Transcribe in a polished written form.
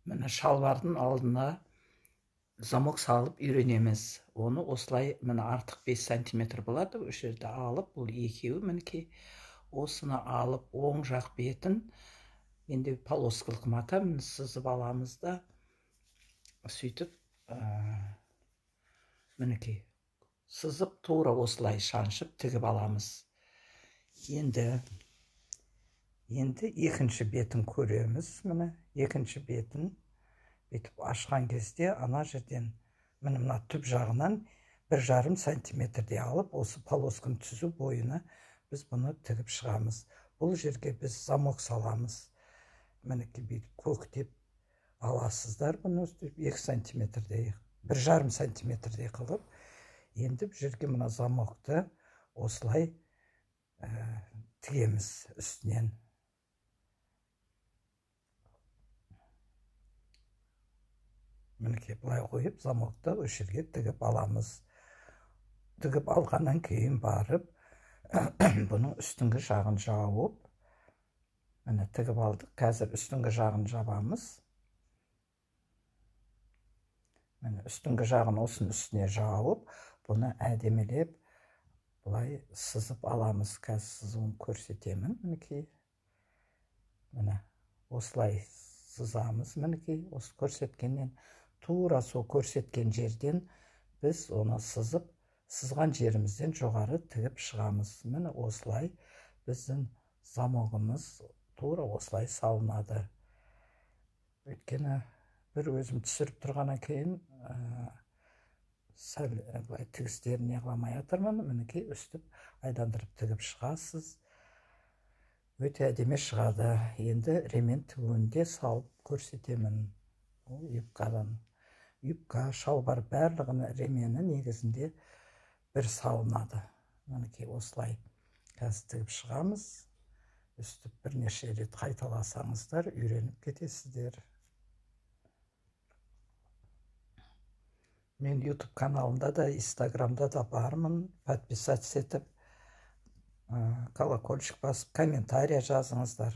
Міне шалбардың алдына замок салып үйренеміз. Оны осылай міне артық 5 сантиметр болады. Осы жерде алып, бұл екеуі мінекей. Осыны алып, оң жақ бетін енді полоскалық матамен сызып аламыз да, сөйтіп мінекей сызып тура осылай шаншып тігіп аламыз. Енді екінші бетін көреміз. Міне екінші бетін бетіп ашқан кезде ана жерден мына түп жағынан 1,5 сантиметрдей алып, осы полосканы түзу бойына біз бұны тігіп шығамыз. Бұл жерге біз замок саламыз. Мінекей бетіп көктеп аласыздар бұны 2 сантиметрдей, 1,5 сантиметрдей қылып. Енді бұл жерге мына замокты осылай тігеміз үстінен. Мінекей бұлай қойып, замокты осы жерге тігіп аламыз. Тігіп алғаннан кейін барып, бұның үстіңгі жағын жауып, міне тігіп алдық. Қазір үстіңгі жағын жабамыз. Міне үстіңгі жағын осының үстіне жауып, бұны әдемелеп, бұлай сызып аламыз. Қазір сызуын көрсетемін. Мінекей. Міне осылай сызамыз. Мінекей осы көрсеткеннен тура сол көрсеткен жерден біз оны сызып, сызған жерімізден жоғары тігіп шығамыз. Міне осылай біздің замогымыз тура осылай салынады. Өйткені бір өзім түсіріп тұрғаннан кейін сәл тігістерін неғыламай атырмын. Мінекей үстіп айдандырып тігіп шығасыз. Өте әдемі шығады. Енді ремень тігуінде салып көрсетемін. Юбкадан. Юбка, шалбар барлығын ремені негізінде бір салынады. Мінекей осылай қазір тігіп шығамыз. Үстіп бірнеше рет қайталасаңыздар, үйреніп кетесіздер. Мен YouTube каналында да, Instagramда да бармын. Подписаться етіп, колокольчик басып, комментария жазыңыздар.